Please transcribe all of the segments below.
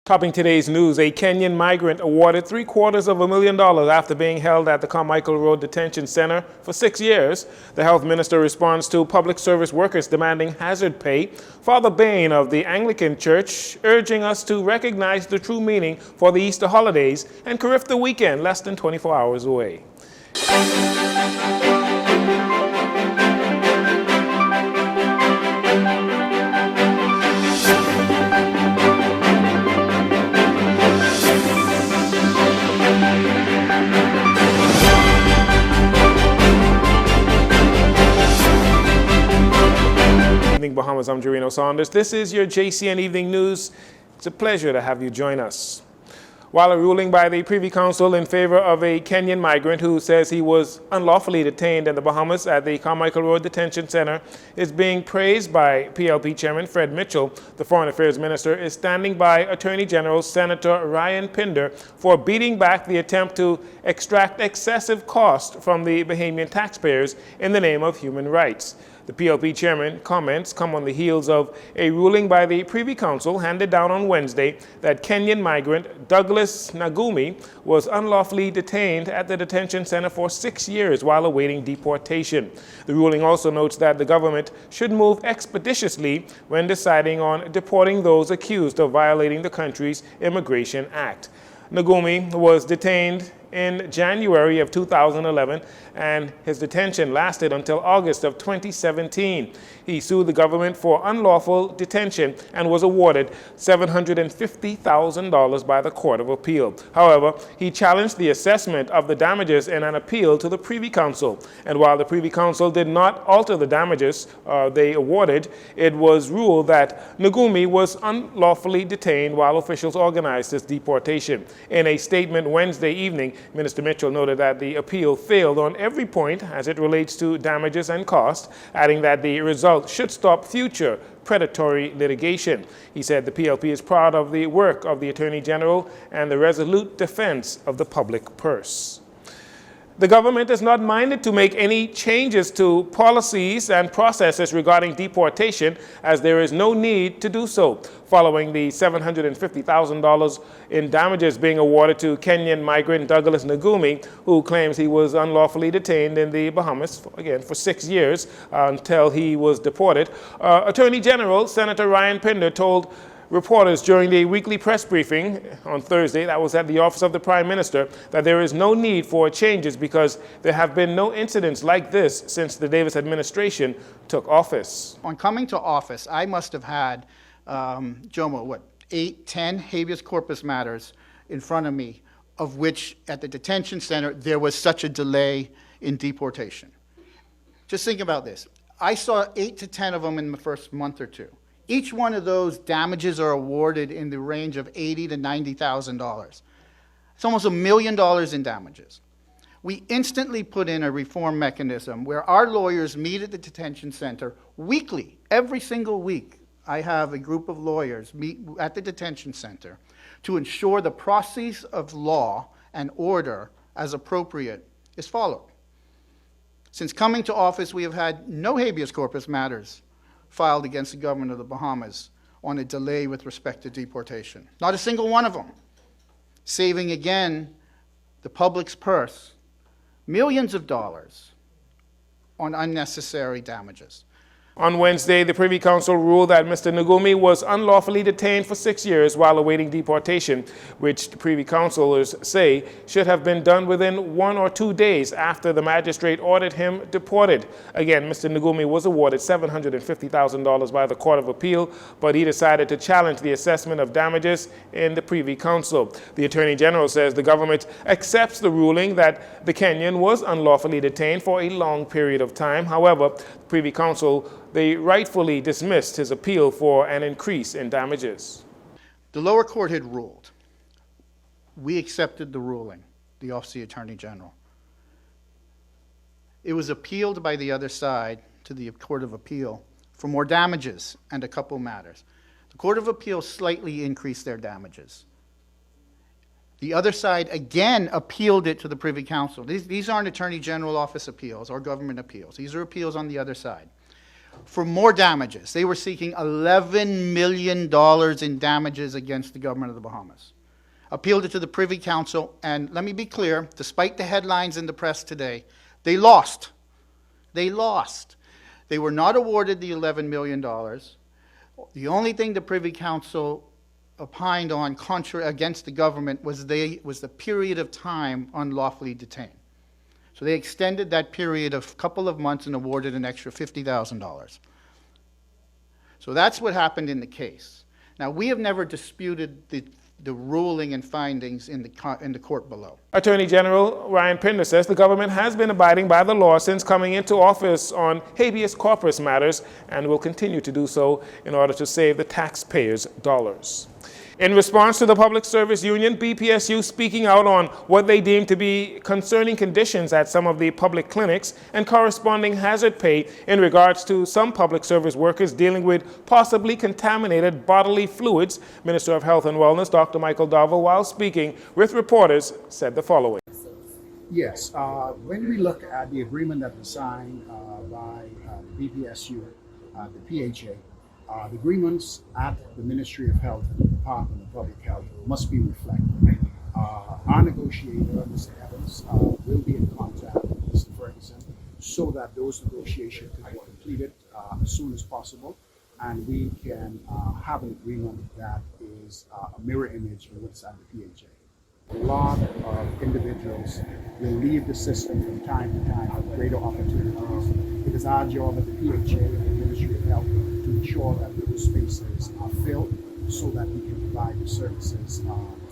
Topping today's news, a Kenyan migrant awarded $750,000 after being held at the Carmichael Road Detention Center for 6 years. The health minister responds to public service workers demanding hazard pay. Father Bain of the Anglican Church urging us to recognize the true meaning for the Easter holidays and Carifta weekend less than 24 hours away. Bahamas, I'm Jerino Saunders. This is your JCN Evening News. It's a pleasure to have you join us. While a ruling by the Privy Council in favor of a Kenyan migrant who says he was unlawfully detained in the Bahamas at the Carmichael Road Detention Center is being praised by PLP Chairman Fred Mitchell, the Foreign Affairs Minister is standing by Attorney General Senator Ryan Pinder for beating back the attempt to extract excessive cost from the Bahamian taxpayers in the name of human rights. The PLP chairman comments come on the heels of a ruling by the Privy Council handed down on Wednesday that Kenyan migrant Douglas Nagumi was unlawfully detained at the detention center for 6 years while awaiting deportation. The ruling also notes that the government should move expeditiously when deciding on deporting those accused of violating the country's Immigration Act. Nagumi was detained in January of 2011, and his detention lasted until August of 2017. He sued the government for unlawful detention and was awarded $750,000 by the Court of Appeal. However, he challenged the assessment of the damages in an appeal to the Privy Council. And while the Privy Council did not alter the damages they awarded, it was ruled that Nagumi was unlawfully detained while officials organized his deportation. In a statement Wednesday evening, Minister Mitchell noted that the appeal failed on every point as it relates to damages and cost, adding that the result should stop future predatory litigation. He said the PLP is proud of the work of the Attorney General and the resolute defense of the public purse. The government is not minded to make any changes to policies and processes regarding deportation, as there is no need to do so, following the $750,000 in damages being awarded to Kenyan migrant Douglas Nagumi, who claims he was unlawfully detained in the Bahamas, again, for 6 years until he was deported. Attorney General Senator Ryan Pinder told reporters during the weekly press briefing on Thursday, that was at the office of the Prime Minister, that there is no need for changes because there have been no incidents like this since the Davis administration took office. On coming to office, I must have had, Jomo, 8, 10 habeas corpus matters in front of me, of which at the detention center there was such a delay in deportation. Just think about this. I saw 8 to 10 of them in the first month or two. Each one of those damages are awarded in the range of $80,000 to $90,000. It's almost $1 million in damages. We instantly put in a reform mechanism where our lawyers meet at the detention center weekly. Every single week, I have a group of lawyers meet at the detention center to ensure the process of law and order as appropriate is followed. Since coming to office, we have had no habeas corpus matters filed against the government of the Bahamas on a delay with respect to deportation. Not a single one of them. Saving again the public's purse millions of dollars on unnecessary damages. On Wednesday, the Privy Council ruled that Mr. Nagumi was unlawfully detained for 6 years while awaiting deportation, which the Privy Councilors say should have been done within 1 or 2 days after the magistrate ordered him deported. Again, Mr. Nagumi was awarded $750,000 by the Court of Appeal, but he decided to challenge the assessment of damages in the Privy Council. The Attorney General says the government accepts the ruling that the Kenyan was unlawfully detained for a long period of time. However, the Privy Council, they rightfully dismissed his appeal for an increase in damages. The lower court had ruled. We accepted the ruling, the Office of the Attorney General. It was appealed by the other side to the Court of Appeal for more damages and a couple matters. The Court of Appeal slightly increased their damages. The other side again appealed it to the Privy Council. These aren't Attorney General Office appeals or government appeals. These are appeals on the other side. for more damages. They were seeking $11 million in damages against the government of the Bahamas. Appealed it to the Privy Council, and let me be clear, despite the headlines in the press today, they lost. They lost. They were not awarded the $11 million. The only thing the Privy Council opined on against the government was the period of time unlawfully detained. So they extended that period of a couple of months and awarded an extra $50,000. So that's what happened in the case. Now, we have never disputed the ruling and findings in the court below. Attorney General Ryan Pinder says the government has been abiding by the law since coming into office on habeas corpus matters and will continue to do so in order to save the taxpayers' dollars. In response to the Public Service Union, BPSU speaking out on what they deem to be concerning conditions at some of the public clinics and corresponding hazard pay in regards to some public service workers dealing with possibly contaminated bodily fluids, Minister of Health and Wellness Dr. Michael Darville, while speaking with reporters, said the following. Yes, when we look at the agreement that was signed by the BPSU, the PHA, the agreements at the Ministry of Health and the Department of Public Health must be reflected. Our negotiator, Mr. Evans, will be in contact with Mr. Ferguson so that those negotiations can be completed as soon as possible, and we can have an agreement that is a mirror image of what's at the PHA. A lot of individuals will leave the system from time to time with greater opportunities. It is our job at the PHA and the Ministry of Health to ensure that those spaces are filled so that we can provide the services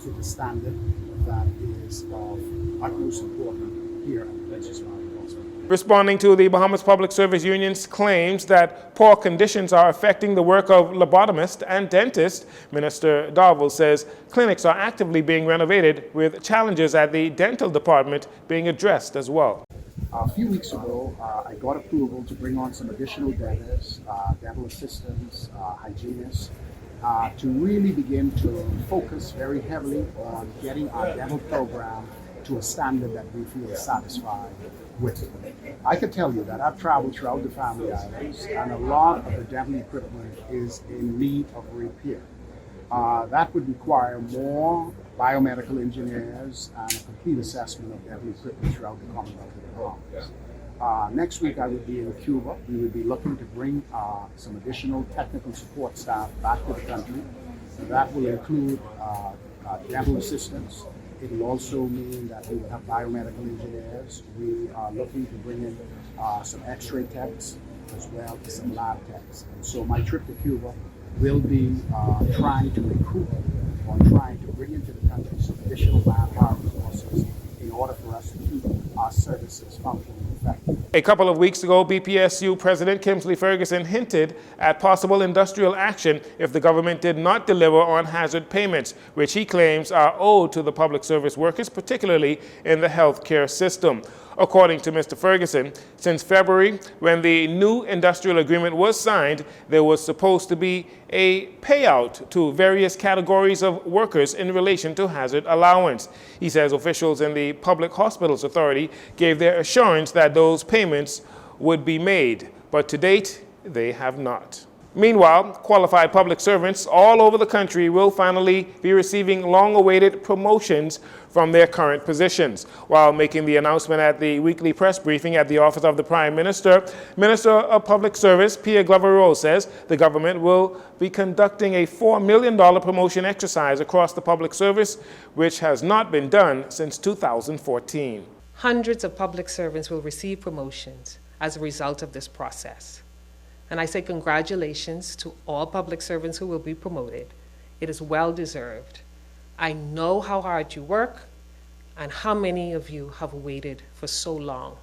to the standard that is of utmost importance here at the Princess Valley. Responding to the Bahamas Public Service Union's claims that poor conditions are affecting the work of lobotomists and dentists, Minister Darville says clinics are actively being renovated with challenges at the dental department being addressed as well. A few weeks ago, I got approval to bring on some additional dentists, dental assistants, hygienists, to really begin to focus very heavily on getting our dental program to a standard that we feel satisfied with. I can tell you that I've traveled throughout the Family Islands, and a lot of the dental equipment is in need of repair. That would require more biomedical engineers and a complete assessment of dental equipment throughout the Commonwealth of the Bahamas. Next week I would be in Cuba. We would be looking to bring some additional technical support staff back to the country. That will include dental assistants. It will also mean that we will have biomedical engineers. We are looking to bring in some x-ray techs as well as some lab techs. And so my trip to Cuba will be trying to recruit or trying to bring into the country some additional manpower resources in order for us to keep our services functioning effectively. A couple of weeks ago, BPSU President Kingsley Ferguson hinted at possible industrial action if the government did not deliver on hazard payments, which he claims are owed to the public service workers, particularly in the healthcare system. According to Mr. Ferguson, since February, when the new industrial agreement was signed, there was supposed to be a payout to various categories of workers in relation to hazard allowance. He says officials in the Public Hospitals Authority gave their assurance that those payments would be made, but to date, they have not. Meanwhile, qualified public servants all over the country will finally be receiving long-awaited promotions from their current positions. While making the announcement at the weekly press briefing at the Office of the Prime Minister, Minister of Public Service Pierre Glover says the government will be conducting a $4 million promotion exercise across the public service, which has not been done since 2014. Hundreds of public servants will receive promotions as a result of this process. And I say congratulations to all public servants who will be promoted. It is well deserved. I know how hard you work and how many of you have waited for so long.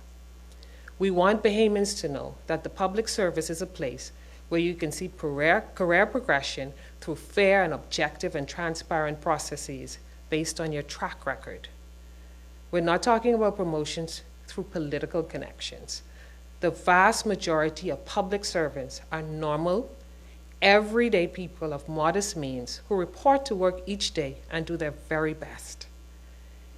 We want Bahamians to know that the public service is a place where you can see career progression through fair and objective and transparent processes based on your track record. We're not talking about promotions through political connections. The vast majority of public servants are normal, everyday people of modest means who report to work each day and do their very best.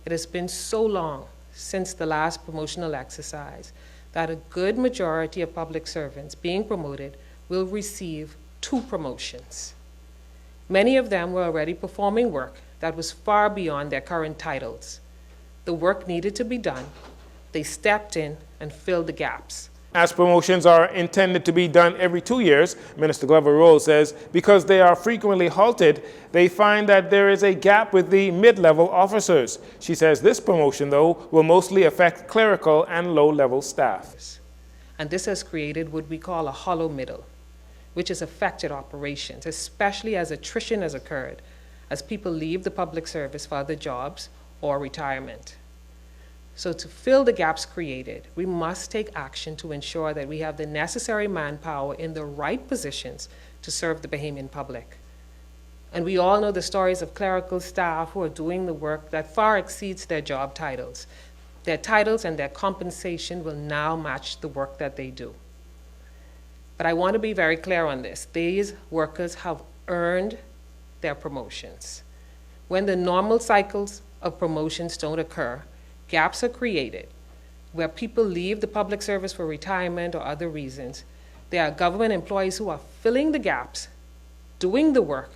It has been so long since the last promotional exercise that a good majority of public servants being promoted will receive 2 promotions. Many of them were already performing work that was far beyond their current titles. The work needed to be done. They stepped in and filled the gaps. As promotions are intended to be done every 2 years, Minister Glover Rowles says because they are frequently halted, they find that there is a gap with the mid-level officers. She says this promotion, though, will mostly affect clerical and low-level staff. And this has created what we call a hollow middle, which has affected operations, especially as attrition has occurred, as people leave the public service for other jobs or retirement. So to fill the gaps created, we must take action to ensure that we have the necessary manpower in the right positions to serve the Bahamian public. And we all know the stories of clerical staff who are doing the work that far exceeds their job titles. Their titles and their compensation will now match the work that they do. But I want to be very clear on this. These workers have earned their promotions. When the normal cycles of promotions don't occur, gaps are created where people leave the public service for retirement or other reasons. There are government employees who are filling the gaps, doing the work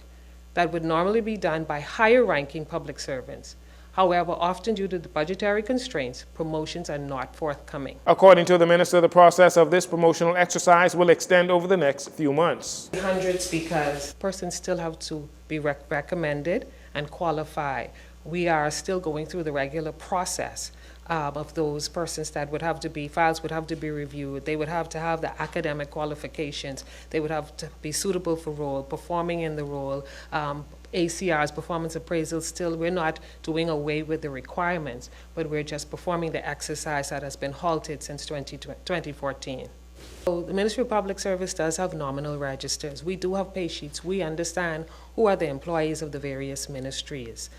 that would normally be done by higher-ranking public servants. However, often due to the budgetary constraints, promotions are not forthcoming. According to the minister, the process of this promotional exercise will extend over the next few months. Hundreds because persons still have to be recommended and qualify. We are still going through the regular process of those persons that would have to be, files would have to be reviewed. They would have to have the academic qualifications. They would have to be suitable for role, performing in the role. ACRs, performance appraisals, still, we're not doing away with the requirements, but we're just performing the exercise that has been halted since 2014. So the Ministry of Public Service does have nominal registers. We do have pay sheets. We understand who are the employees of the various ministries.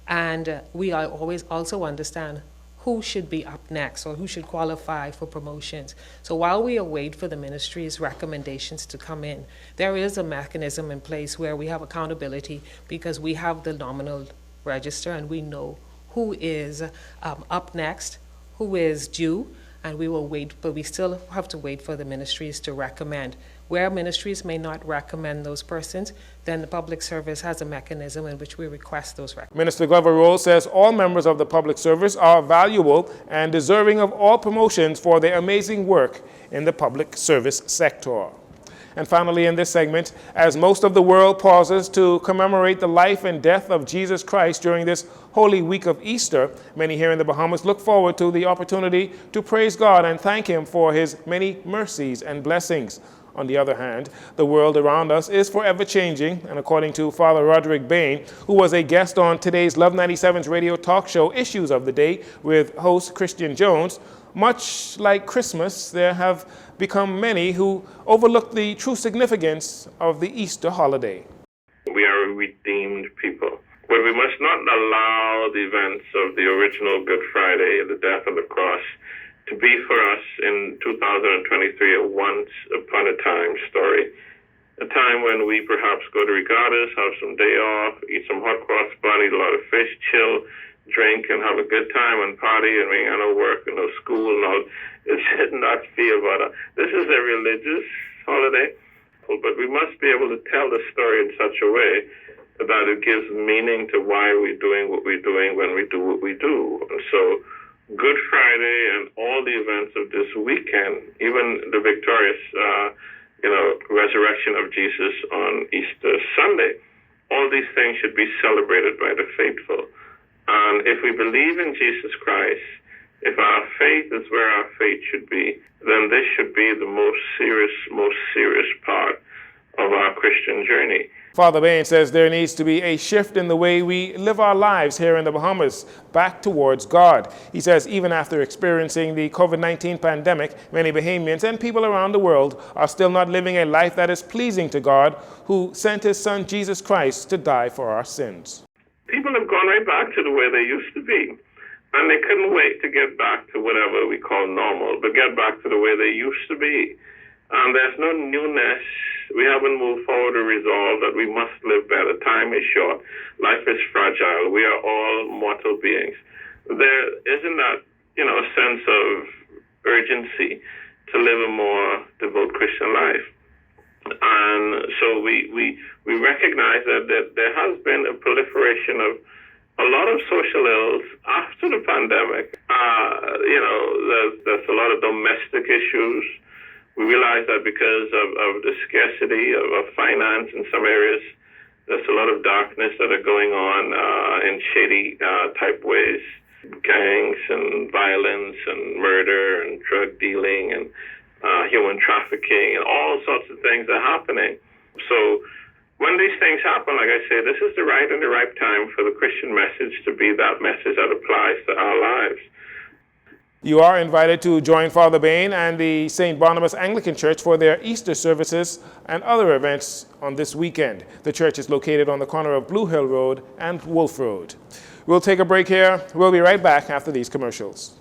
And we always also understand who should be up next or who should qualify for promotions. So while we await for the ministry's recommendations to come in, there is a mechanism in place where we have accountability because we have the nominal register and we know who is up next, who is due, and we will wait, but we still have to wait for the ministries to recommend. Where ministries may not recommend those persons, then the public service has a mechanism in which we request those recommendations. Minister Glover Rowles says all members of the public service are valuable and deserving of all promotions for their amazing work in the public service sector. And finally, in this segment, as most of the world pauses to commemorate the life and death of Jesus Christ during this Holy Week of Easter, many here in the Bahamas look forward to the opportunity to praise God and thank Him for His many mercies and blessings. On the other hand, the world around us is forever changing, and according to Father Roderick Bain, who was a guest on today's Love 97's radio talk show Issues of the Day with host Christian Jones, much like Christmas, there have become many who overlook the true significance of the Easter holiday. We are a redeemed people, but we must not allow the events of the original Good Friday and the death on the cross to be for us in 2023 a once-upon-a-time story, a time when we perhaps go to regattas, have some day off, eat some hot cross bun, eat a lot of fish, chill, drink, and have a good time and party, and we got no work and no school and all. It should not feel about it. This is a religious holiday, but we must be able to tell the story in such a way that it gives meaning to why we're doing what we're doing when we do what we do. And so Good Friday and all the events of this weekend, even the victorious resurrection of Jesus on Easter Sunday, all these things should be celebrated by the faithful. And if we believe in Jesus Christ, if our faith is where our faith should be, then this should be the most serious part of our Christian journey. Father Bain says there needs to be a shift in the way we live our lives here in the Bahamas, back towards God. He says even after experiencing the COVID-19 pandemic, many Bahamians and people around the world are still not living a life that is pleasing to God, who sent His Son Jesus Christ to die for our sins. People have gone right back to the way they used to be, and they couldn't wait to get back to whatever we call normal, but get back to the way they used to be. And there's no newness. We haven't moved forward to resolve that we must live better. Time is short. Life is fragile. We are all mortal beings. There isn't that, sense of urgency to live a more devout Christian life. And so we recognize that there has been a proliferation of a lot of social ills after the pandemic. There's a lot of domestic issues. We realize that because of the scarcity of finance in some areas, there's a lot of darkness that are going on in shady type ways. Gangs and violence and murder and drug dealing and human trafficking and all sorts of things are happening. So when these things happen, like I say, this is the right and the right time for the Christian message to be that message that applies to our lives. You are invited to join Father Bain and the St. Barnabas Anglican Church for their Easter services and other events on this weekend. The church is located on the corner of Blue Hill Road and Wolf Road. We'll take a break here. We'll be right back after these commercials.